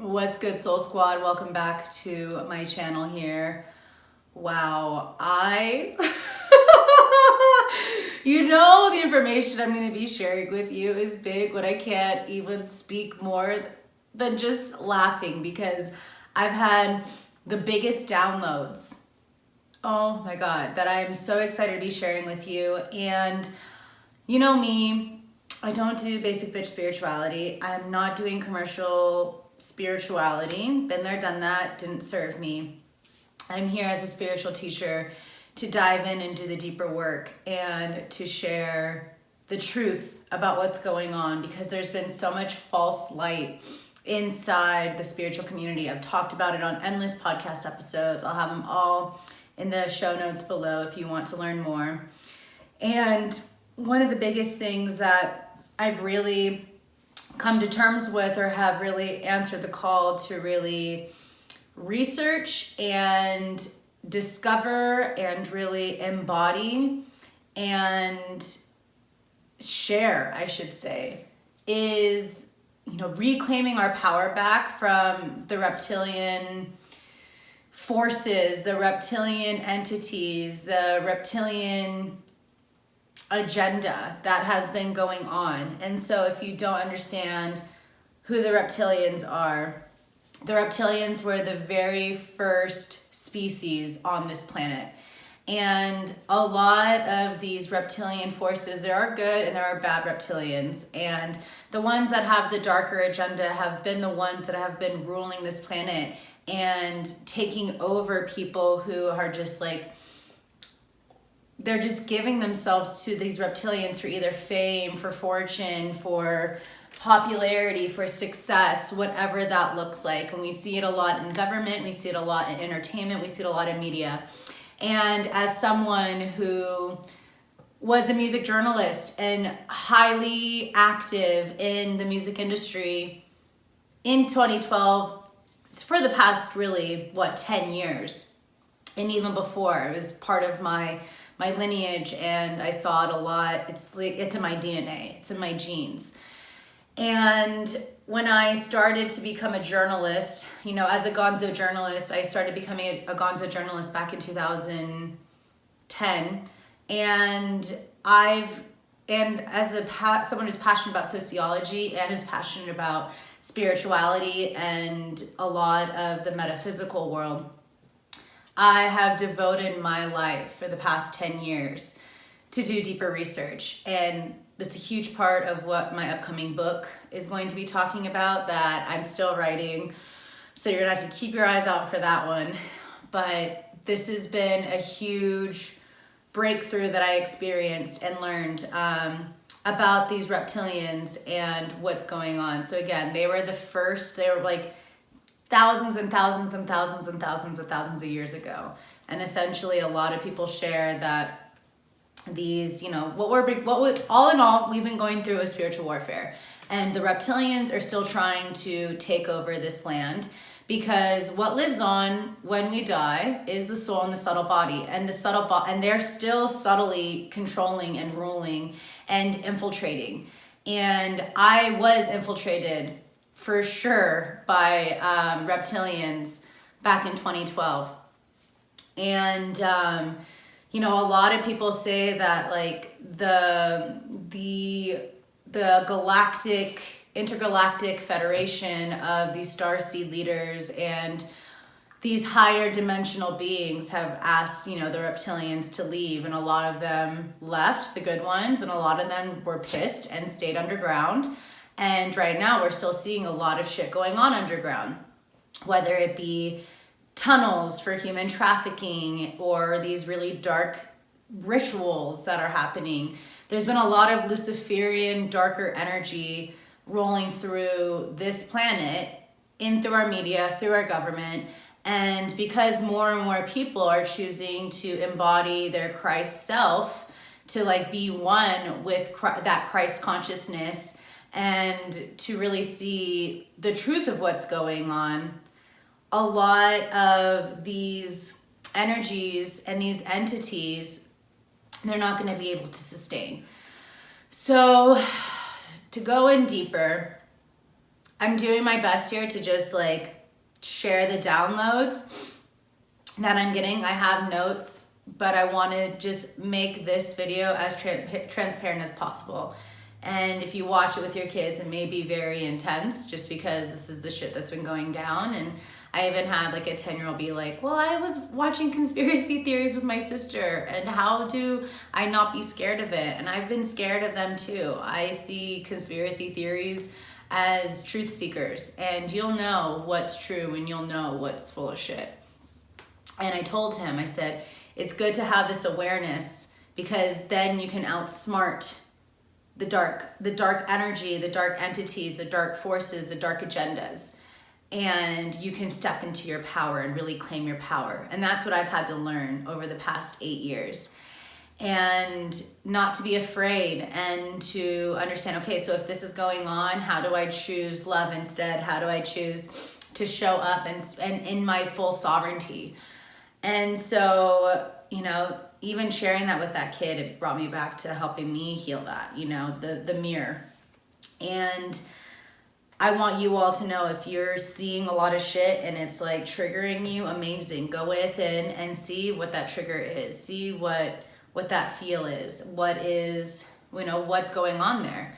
What's good, Soul Squad? Welcome back to my channel here. Wow, you know, the information I'm going to be sharing with you is big, but I can't even speak more than just laughing because I've had the biggest downloads. Oh my God, that I'm so excited to be sharing with you. And you know me, I don't do basic bitch spirituality. I'm not doing commercial spirituality. Been there, done that, didn't serve me. I'm here as a spiritual teacher to dive in and do the deeper work and to share the truth about what's going on, because there's been so much false light inside the spiritual community. I've talked about it on endless podcast episodes. I'll have them all in the show notes below if you want to learn more. And one of the biggest things that I've really come to terms with, or have really answered the call to really research and discover and really embody and share, I should say, is, reclaiming our power back from the reptilian forces, the reptilian entities, the reptilian agenda that has been going on. And so if you don't understand who the reptilians are, the reptilians were the very first species on this planet. And a lot of these reptilian forces, there are good and there are bad reptilians. And the ones that have the darker agenda have been the ones that have been ruling this planet and taking over people who are just like, they're just giving themselves to these reptilians for either fame, for fortune, for popularity, for success, whatever that looks like. And we see it a lot in government, we see it a lot in entertainment, we see it a lot in media. And as someone who was a music journalist and highly active in the music industry in 2012, for the past really, 10 years, and even before, it was part of my lineage, and I saw it a lot. It's in my DNA, it's in my genes. And when I started to become a journalist, as a gonzo journalist, I started becoming a gonzo journalist back in 2010. And as someone who's passionate about sociology and who's passionate about spirituality and a lot of the metaphysical world, I have devoted my life for the past 10 years to do deeper research. And that's a huge part of what my upcoming book is going to be talking about, that I'm still writing. So you're gonna have to keep your eyes out for that one. But this has been a huge breakthrough that I experienced and learned about these reptilians and what's going on. So again, they were the first, they were like thousands and thousands and thousands and thousands and thousands of years ago. And essentially a lot of people share that these, all in all, we've been going through a spiritual warfare, and the reptilians are still trying to take over this land, because what lives on when we die is the soul and the subtle body, and and they're still subtly controlling and ruling and infiltrating. And I was infiltrated for sure by reptilians back in 2012. And a lot of people say that like the intergalactic federation of these starseed leaders and these higher dimensional beings have asked, the reptilians to leave, and a lot of them left, the good ones, and a lot of them were pissed and stayed underground. And right now we're still seeing a lot of shit going on underground, whether it be tunnels for human trafficking or these really dark rituals that are happening. There's been a lot of Luciferian, darker energy rolling through this planet, through our media, through our government. And because more and more people are choosing to embody their Christ self, to be one with that Christ consciousness, and to really see the truth of what's going on, a lot of these energies and these entities, they're not going to be able to sustain. So to go in deeper, I'm doing my best here to just like share the downloads that I'm getting. I have notes, but I want to just make this video as transparent as possible. And if you watch it with your kids, it may be very intense just because this is the shit that's been going down. And I even had like a 10-year-old be like, well, I was watching conspiracy theories with my sister, and how do I not be scared of it? And I've been scared of them too. I see conspiracy theories as truth seekers, and you'll know what's true and you'll know what's full of shit. And I told him, I said, it's good to have this awareness because then you can outsmart the dark energy, the dark entities, the dark forces, the dark agendas. And you can step into your power and really claim your power. And that's what I've had to learn over the past 8 years. And not to be afraid and to understand, okay, so if this is going on, how do I choose love instead? How do I choose to show up and in my full sovereignty? And so, you know, even sharing that with that kid, it brought me back to helping me heal that, you know, the mirror. And I want you all to know, if you're seeing a lot of shit and it's like triggering you, amazing. Go within and see what that trigger is. See what that feel is. What is, you know, what's going on there.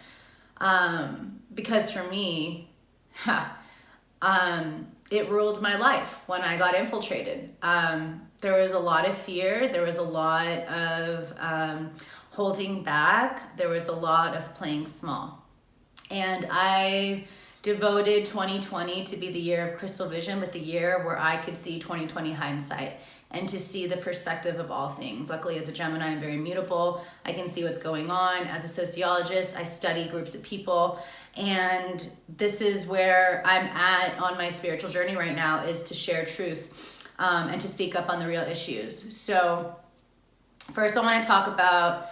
Because for me, it ruled my life when I got infiltrated. There was a lot of fear. There was a lot of holding back. There was a lot of playing small. And I devoted 2020 to be the year of crystal vision, but the year where I could see 2020 hindsight and to see the perspective of all things. Luckily, as a Gemini, I'm very mutable. I can see what's going on. As a sociologist, I study groups of people. And this is where I'm at on my spiritual journey right now, is to share truth and to speak up on the real issues. So first, I want to talk about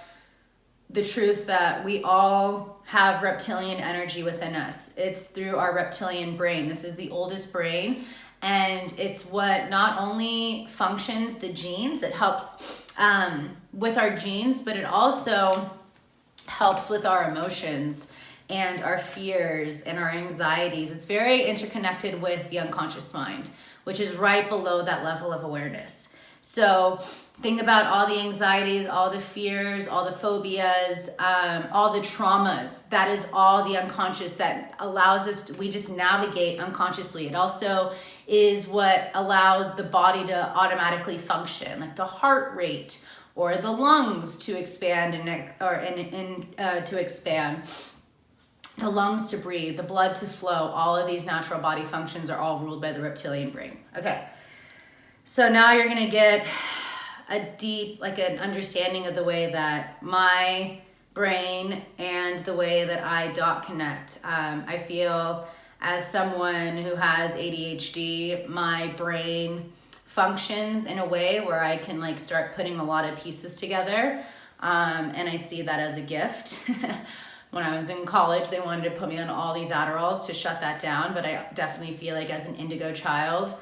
the truth that we all have reptilian energy within us. It's through our reptilian brain. This is the oldest brain, and it's what not only functions the genes, it helps with our genes, but it also helps with our emotions and our fears and our anxieties. It's very interconnected with the unconscious mind, which is right below that level of awareness. So think about all the anxieties, all the fears, all the phobias, all the traumas. That is all the unconscious that allows us we just navigate unconsciously. It also is what allows the body to automatically function, like the heart rate or the lungs to expand to expand, the lungs to breathe, the blood to flow. All of these natural body functions are all ruled by the reptilian brain. Okay, so now you're gonna get a deep, like an understanding of the way that my brain and the way that I dot connect. I feel as someone who has ADHD, my brain functions in a way where I can like start putting a lot of pieces together. And I see that as a gift. When I was in college, they wanted to put me on all these Adderalls to shut that down, but I definitely feel like as an indigo child,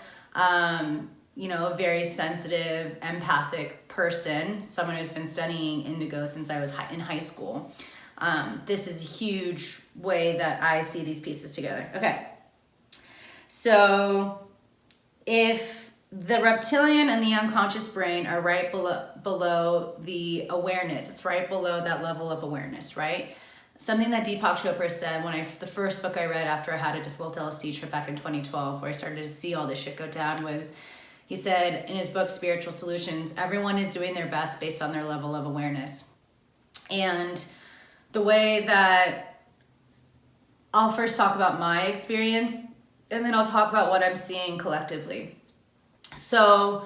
you know, a very sensitive, empathic person, someone who's been studying indigo since I was in high school. This is a huge way that I see these pieces together. Okay, so if the reptilian and the unconscious brain are right below the awareness, it's right below that level of awareness, right? Something that Deepak Chopra said when the first book I read after I had a difficult LSD trip back in 2012, where I started to see all this shit go down, was he said in his book, Spiritual Solutions, everyone is doing their best based on their level of awareness. And the way that I'll first talk about my experience, and then I'll talk about what I'm seeing collectively. So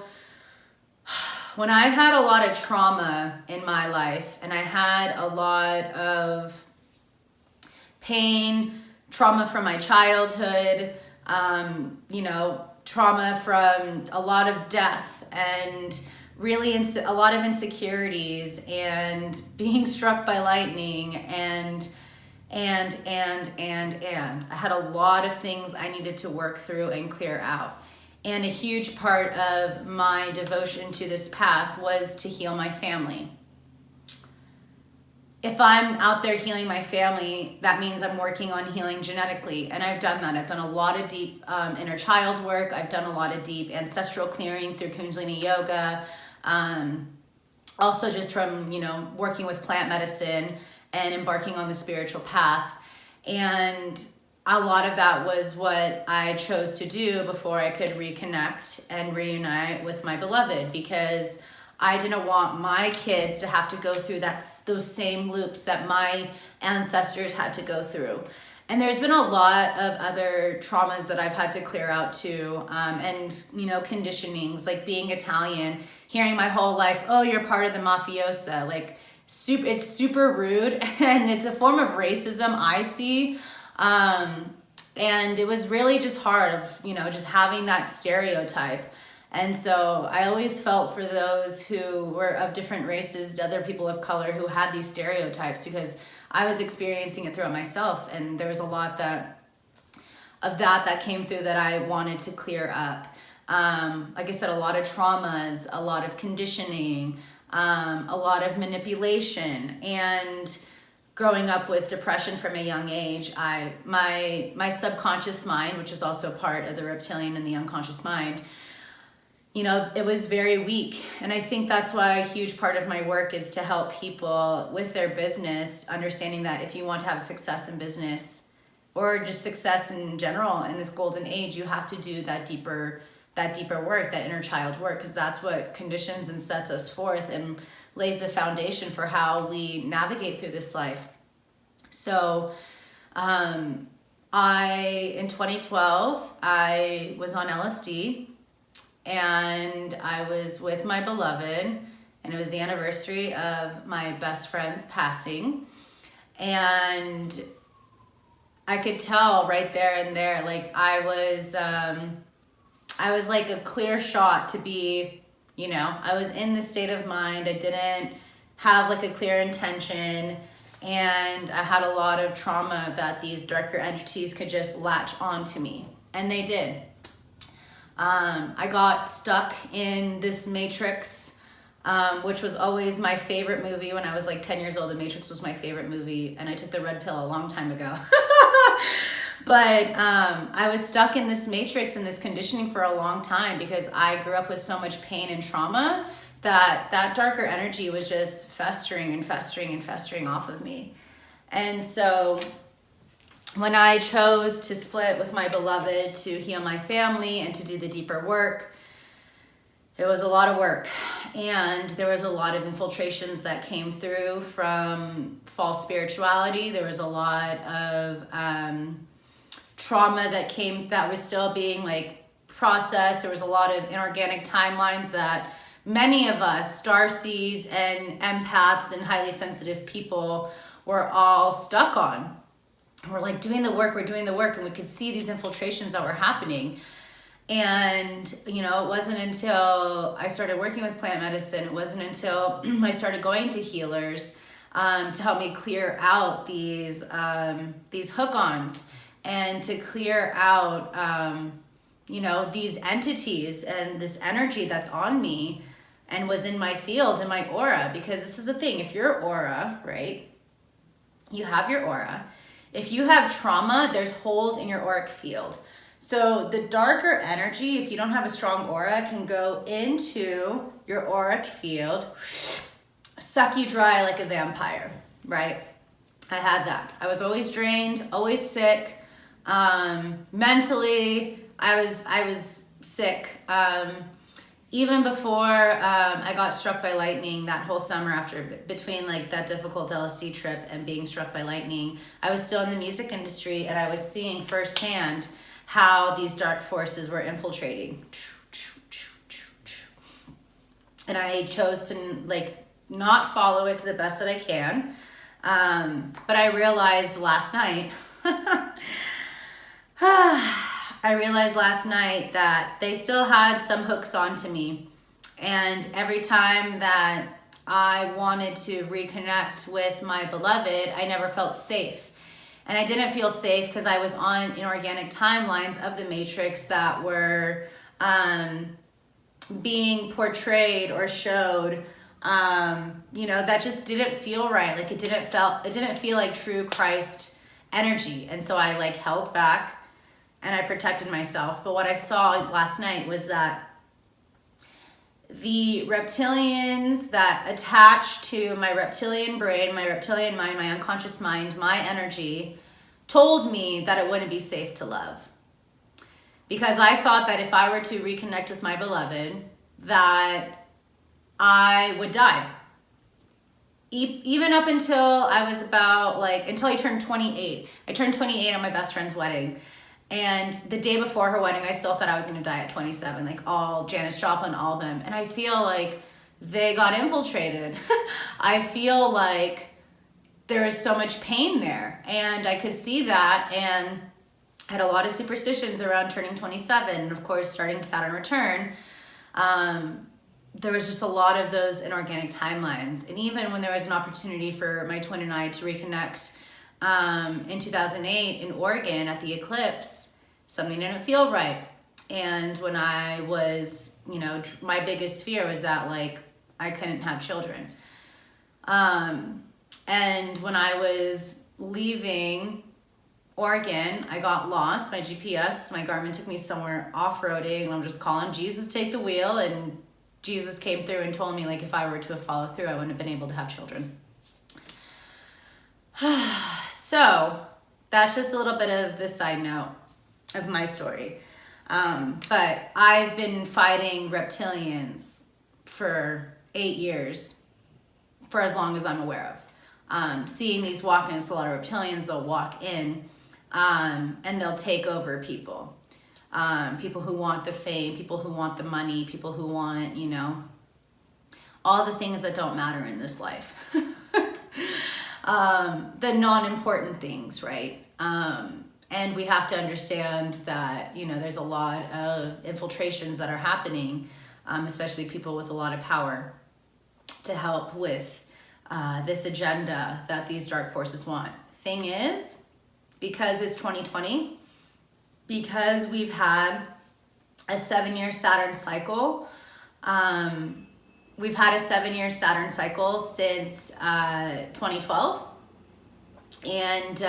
when I had a lot of trauma in my life, and I had a lot of pain, trauma from my childhood, you know, trauma from a lot of death, and really a lot of insecurities, and being struck by lightning, and I had a lot of things I needed to work through and clear out. And a huge part of my devotion to this path was to heal my family. if I'm out there healing my family, that means I'm working on healing genetically. And I've done that. I've done a lot of deep inner child work. I've done a lot of deep ancestral clearing through Kundalini yoga. Also just from, working with plant medicine and embarking on the spiritual path. And a lot of that was what I chose to do before I could reconnect and reunite with my beloved, because I didn't want my kids to have to go through those same loops that my ancestors had to go through. And there's been a lot of other traumas that I've had to clear out too. And, conditionings, like being Italian, hearing my whole life, oh, you're part of the mafiosa. Like, it's super rude, and it's a form of racism I see. And it was really just hard of, just having that stereotype. And so I always felt for those who were of different races, other people of color who had these stereotypes, because I was experiencing it throughout myself. And there was a lot that came through that I wanted to clear up. Like I said, a lot of traumas, a lot of conditioning, a lot of manipulation, and growing up with depression from a young age, my subconscious mind, which is also part of the reptilian and the unconscious mind, it was very weak. And I think that's why a huge part of my work is to help people with their business, understanding that if you want to have success in business or just success in general in this golden age, you have to do that deeper work, that inner child work, because that's what conditions and sets us forth and lays the foundation for how we navigate through this life. So in 2012, I was on LSD, and I was with my beloved, and it was the anniversary of my best friend's passing. And I could tell right there and there, like I was like a clear shot to be, I was in this state of mind. I didn't have like a clear intention, and I had a lot of trauma that these darker entities could just latch onto me, and they did. I got stuck in this Matrix, which was always my favorite movie. When I was like 10 years old, The Matrix was my favorite movie, and I took the red pill a long time ago. But I was stuck in this Matrix and this conditioning for a long time, because I grew up with so much pain and trauma that darker energy was just festering and festering and festering off of me. And so when I chose to split with my beloved to heal my family and to do the deeper work, it was a lot of work. And there was a lot of infiltrations that came through from false spirituality. There was a lot of trauma that was still being like processed. There was a lot of inorganic timelines that many of us, starseeds and empaths and highly sensitive people, were all stuck on. We're like we're doing the work, and we could see these infiltrations that were happening. And, it wasn't until I started working with plant medicine, it wasn't until I started going to healers to help me clear out these hook-ons, and to clear out, these entities and this energy that's on me and was in my field, in my aura. Because this is the thing, if your aura, right, you have your aura. If you have trauma, there's holes in your auric field. So the darker energy, if you don't have a strong aura, can go into your auric field, suck you dry like a vampire, right? I had that. I was always drained, always sick. Mentally, I was sick. Even before I got struck by lightning that whole summer, between like that difficult LSD trip and being struck by lightning, I was still in the music industry, and I was seeing firsthand how these dark forces were infiltrating. And I chose to like not follow it to the best that I can. But I realized last night, that they still had some hooks onto me. And every time that I wanted to reconnect with my beloved, I never felt safe. And I didn't feel safe because I was on inorganic timelines of the Matrix that were being portrayed or showed That just didn't feel right. Like it didn't feel like true Christ energy. And so I like held back and I protected myself. But what I saw last night was that the reptilians that attach to my reptilian brain, my reptilian mind, my unconscious mind, my energy, told me that it wouldn't be safe to love. Because I thought that if I were to reconnect with my beloved, that I would die. Even up until I was about until I turned 28. I turned 28 on my best friend's wedding. And the day before her wedding, I still thought I was going to die at 27, like all Janis Joplin, all of them. And I feel like they got infiltrated. I feel like there is so much pain there. And I could see that and had a lot of superstitions around turning 27. And of course, starting Saturn return, there was just a lot of those inorganic timelines. And even when there was an opportunity for my twin and I to reconnect in 2008 in Oregon at the eclipse, something didn't feel right. And when I was, my biggest fear was that I couldn't have children. And when I was leaving Oregon, I got lost. My GPS, my Garmin took me somewhere off-roading, and I'm just calling Jesus, take the wheel. And Jesus came through and told me if I were to have followed through, I wouldn't have been able to have children. So that's just a little bit of the side note of my story. But I've been fighting reptilians for 8 years, for as long as I'm aware of. Seeing these walk-ins, a lot of reptilians, they'll walk in and they'll take over people. People who want the fame, people who want the money, people who want, all the things that don't matter in this life. The non-important things, right? And we have to understand that, there's a lot of infiltrations that are happening, especially people with a lot of power, to help with this agenda that these dark forces want. Thing is, because it's 2020, because we've had a 7-year Saturn cycle, we've had a 7-year Saturn cycle since 2012. And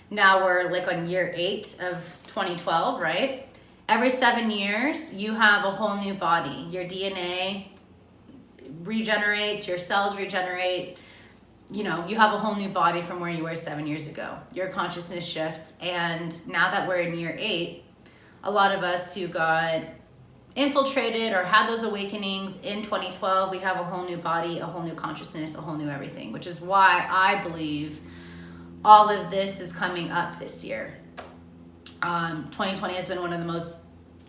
now we're on year 8 of 2012, right? Every 7 years, you have a whole new body. Your DNA regenerates, your cells regenerate. You have a whole new body from where you were 7 years ago. Your consciousness shifts. And now that we're in year 8, a lot of us who got infiltrated or had those awakenings in 2012, we have a whole new body, a whole new consciousness, a whole new everything, which is why I believe all of this is coming up this year. 2020 has been one of the most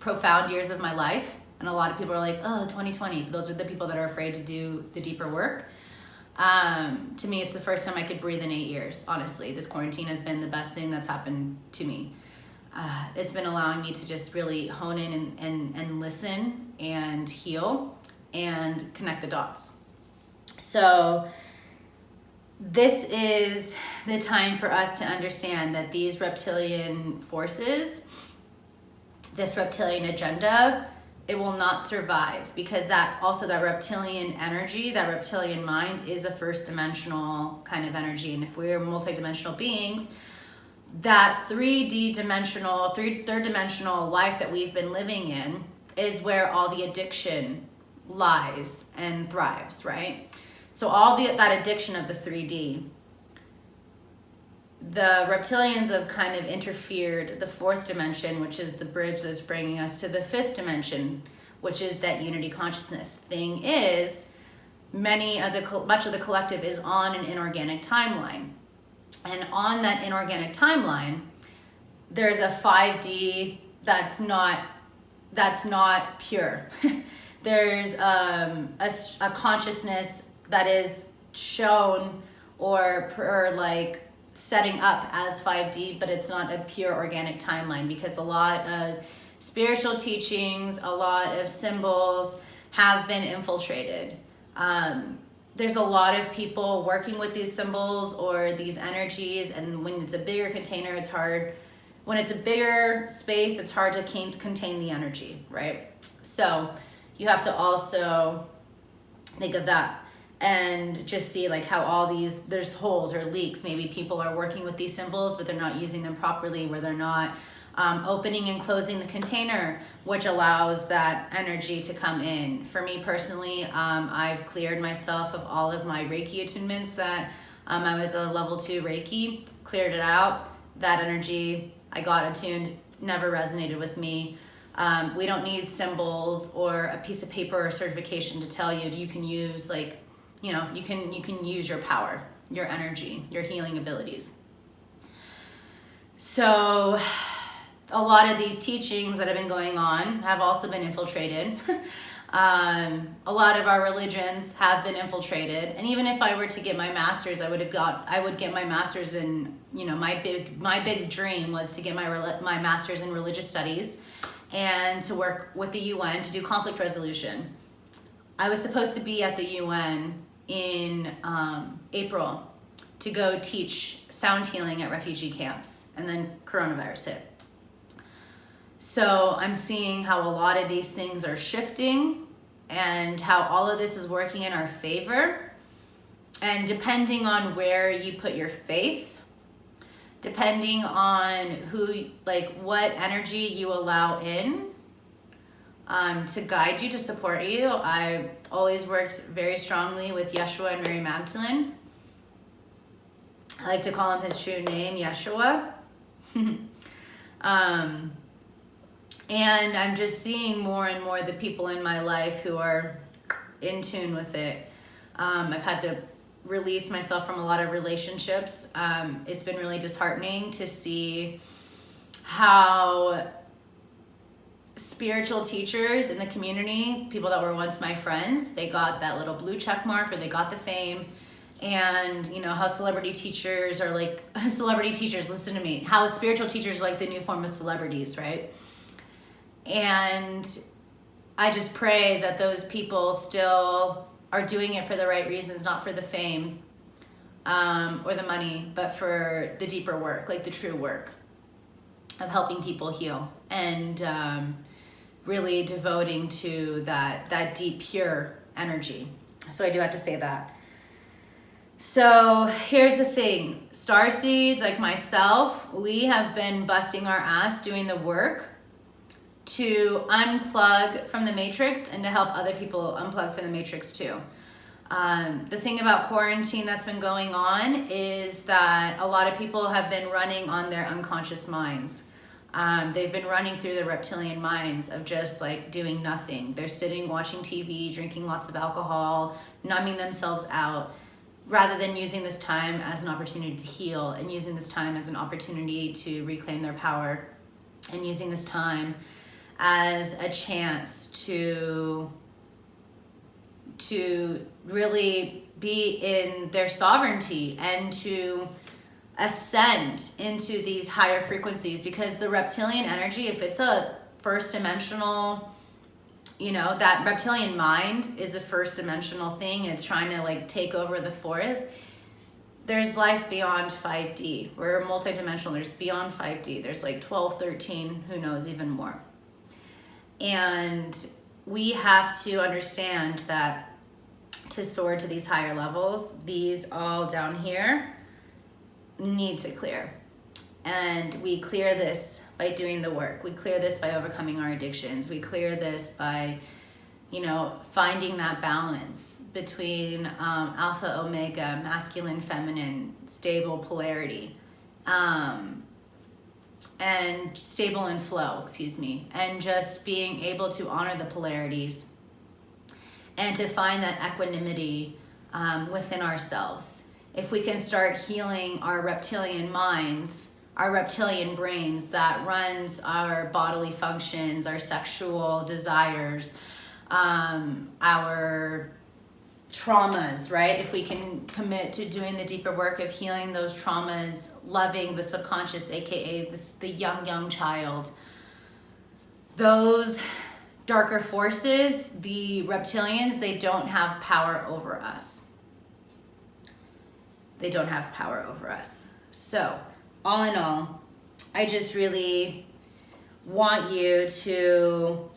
profound years of my life, and a lot of people are like, oh, 2020. But those are the people that are afraid to do the deeper work. To me, it's the first time I could breathe in 8 years, honestly. This quarantine has been the best thing that's happened to me. It's been allowing me to just really hone in and listen and heal and connect the dots. So this is the time for us to understand that these reptilian forces, this reptilian agenda, it will not survive, because that reptilian energy, that reptilian mind is a first dimensional kind of energy. And if we're multidimensional beings, that 3D dimensional, third dimensional life that we've been living in is where all the addiction lies and thrives, right? So all that addiction of the 3D, the reptilians have kind of interfered the 4th dimension, which is the bridge that's bringing us to the 5th dimension, which is that unity consciousness. Thing is, much of the collective is on an inorganic timeline. And on that inorganic timeline, there's a 5D that's not pure. There's a consciousness that is shown or setting up as 5D, but it's not a pure organic timeline, because a lot of spiritual teachings, a lot of symbols have been infiltrated. There's a lot of people working with these symbols or these energies, and when it's a bigger container, it's hard. When it's a bigger space, it's hard to contain the energy, right? So you have to also think of that. and just see like how all these, there's holes or leaks. Maybe people are working with these symbols, but they're not using them properly, where they're not opening and closing the container, which allows that energy to come in. For me personally, I've cleared myself of all of my Reiki attunements that I was a level 2 Reiki, cleared it out. That energy I got attuned never resonated with me. We don't need symbols or a piece of paper or certification to tell you you can use, like, you know, you can use your power, your energy, your healing abilities. So a lot of these teachings that have been going on have also been infiltrated. A lot of our religions have been infiltrated, and even if I were to get my master's, I would get my master's in, you know, my big dream was to get my master's in religious studies and to work with the UN to do conflict resolution. I was supposed to be at the UN in April to go teach sound healing at refugee camps, and then coronavirus hit. So I'm seeing how a lot of these things are shifting and how all of this is working in our favor. And depending on where you put your faith, depending on who, like what energy you allow in to guide you, to support you. I always worked very strongly with Yeshua and Mary Magdalene. I like to call him his true name, Yeshua. And I'm just seeing more and more the people in my life who are in tune with it. I've had to release myself from a lot of relationships. It's been really disheartening to see how spiritual teachers in the community, people that were once my friends, they got that little blue check mark, or they got the fame. And you know how celebrity teachers are like, celebrity teachers, listen to me, how spiritual teachers are like the new form of celebrities, right? And I just pray that those people still are doing it for the right reasons, not for the fame or the money, but for the deeper work, like the true work of helping people heal and really devoting to that deep, pure energy. So I do have to say that. So here's the thing, starseeds like myself, we have been busting our ass doing the work to unplug from the matrix and to help other people unplug from the matrix too. The thing about quarantine that's been going on is that a lot of people have been running on their unconscious minds. They've been running through the reptilian minds of just like doing nothing. They're sitting, watching TV, drinking lots of alcohol, numbing themselves out, rather than using this time as an opportunity to heal, and using this time as an opportunity to reclaim their power, and using this time as a chance to really be in their sovereignty and to ascend into these higher frequencies. Because the reptilian energy, if it's a first dimensional, you know, that reptilian mind is a first dimensional thing, and it's trying to like take over the fourth. There's life beyond 5D. We're multidimensional. There's beyond 5D. There's like 12, 13, who knows, even more. And we have to understand that to soar to these higher levels, these all down here need to clear. And we clear this by doing the work. We clear this by overcoming our addictions. We clear this by, you know, finding that balance between alpha, omega, masculine, feminine, stable polarity, and stable and flow, and just being able to honor the polarities and to find that equanimity within ourselves. If we can start healing our reptilian minds, our reptilian brains that runs our bodily functions, our sexual desires, our traumas, right? If we can commit to doing the deeper work of healing those traumas, loving the subconscious, aka the young child, those darker forces, the reptilians, they don't have power over us. They don't have power over us. So, all in all, I just really want you to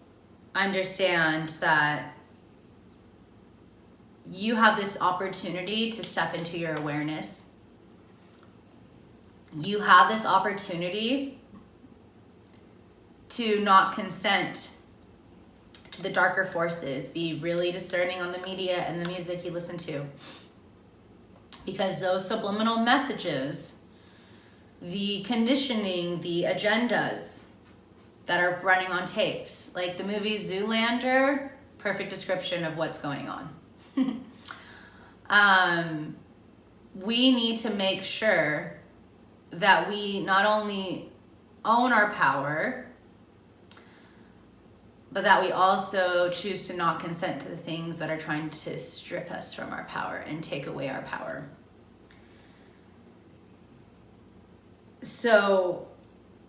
understand that you have this opportunity to step into your awareness. You have this opportunity to not consent to the darker forces. Be really discerning on the media and the music you listen to. Because those subliminal messages, the conditioning, the agendas that are running on tapes, like the movie Zoolander, perfect description of what's going on. We need to make sure that we not only own our power, but that we also choose to not consent to the things that are trying to strip us from our power and take away our power. So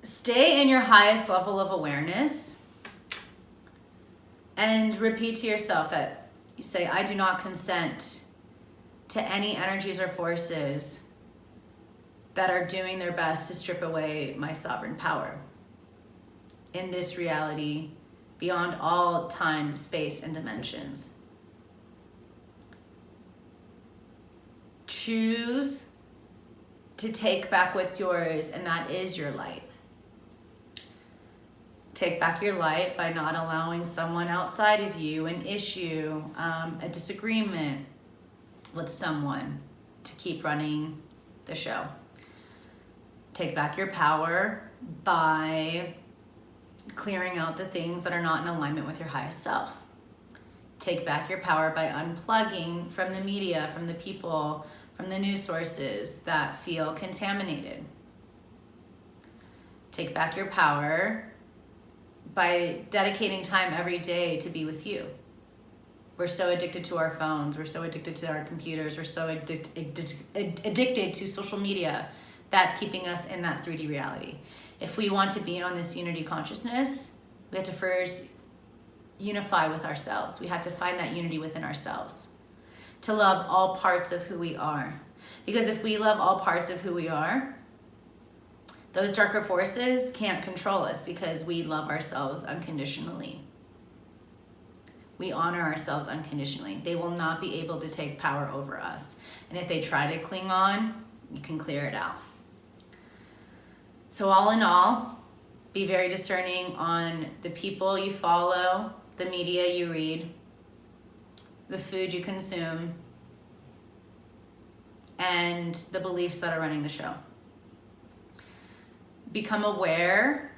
stay in your highest level of awareness and repeat to yourself that you say, I do not consent to any energies or forces that are doing their best to strip away my sovereign power in this reality, beyond all time, space, and dimensions. Choose to take back what's yours, and that is your light. Take back your light by not allowing someone outside of you, an issue, a disagreement with someone, to keep running the show. Take back your power by clearing out the things that are not in alignment with your highest self. Take back your power by unplugging from the media, from the people, from the news sources that feel contaminated. Take back your power by dedicating time every day to be with you. We're so addicted to our phones. We're so addicted to our computers. We're so addicted to social media. That's keeping us in that 3D reality. If we want to be on this unity consciousness, we have to first unify with ourselves. We have to find that unity within ourselves to love all parts of who we are. Because if we love all parts of who we are, those darker forces can't control us because we love ourselves unconditionally. We honor ourselves unconditionally. They will not be able to take power over us. And if they try to cling on, you can clear it out. So all in all, be very discerning on the people you follow, the media you read, the food you consume, and the beliefs that are running the show. Become aware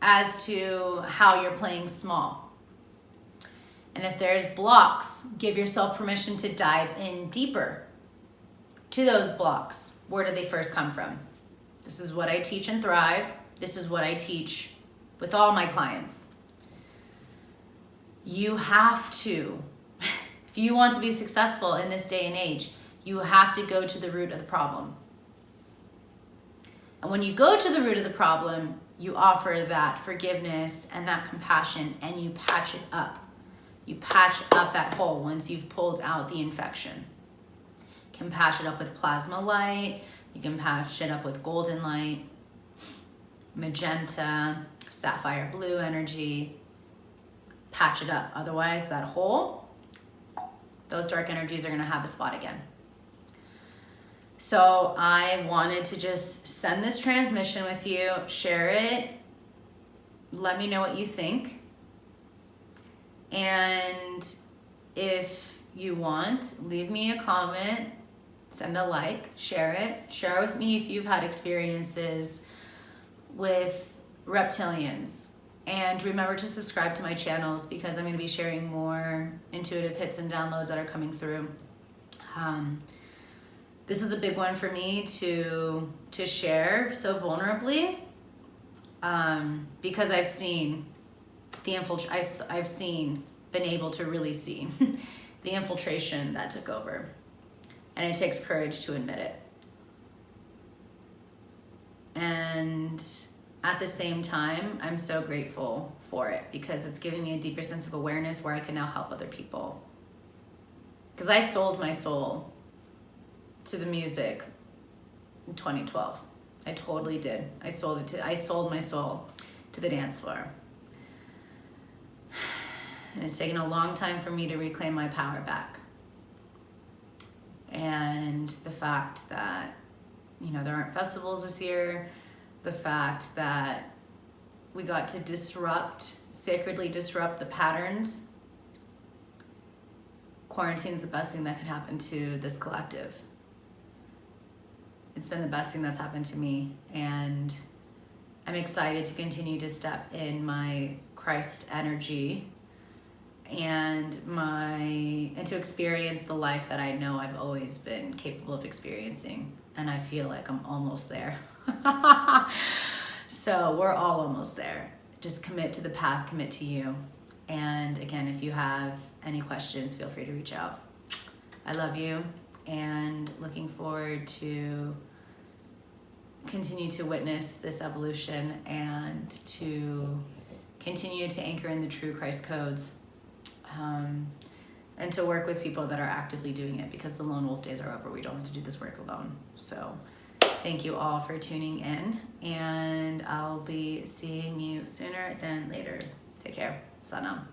as to how you're playing small. And if there's blocks, give yourself permission to dive in deeper to those blocks. Where did they first come from? This is what I teach in Thrive. This is what I teach with all my clients. You have to, if you want to be successful in this day and age, you have to go to the root of the problem. And when you go to the root of the problem, you offer that forgiveness and that compassion, and you patch it up. You patch up that hole once you've pulled out the infection. You can patch it up with plasma light. You can patch it up with golden light, magenta, sapphire blue energy. Patch it up. Otherwise, that hole, those dark energies are going to have a spot again. So I wanted to just send this transmission with you, share it, let me know what you think. And if you want, leave me a comment, send a like, share it. Share with me if you've had experiences with reptilians. And remember to subscribe to my channels because I'm going to be sharing more intuitive hits and downloads that are coming through. This was a big one for me to share so vulnerably because I've seen the been able to really see the infiltration that took over, and it takes courage to admit it. And at the same time, I'm so grateful for it because it's giving me a deeper sense of awareness where I can now help other people. Because I sold my soul to the music in 2012. I totally did. I sold my soul to the dance floor. And it's taken a long time for me to reclaim my power back. And the fact that, you know, there aren't festivals this year, the fact that we got to sacredly disrupt the patterns. Quarantine's the best thing that could happen to this collective. It's been the best thing that's happened to me, and I'm excited to continue to step in my Christ energy and to experience the life that I know I've always been capable of experiencing. And I feel like I'm almost there. So we're all almost there. Just commit to the path, commit to you. And again, if you have any questions, feel free to reach out. I love you, and looking forward to continue to witness this evolution and to continue to anchor in the true Christ codes, and to work with people that are actively doing it, because the lone wolf days are over. We don't have to do this work alone. So thank you all for tuning in, and I'll be seeing you sooner than later. Take care. Sanam.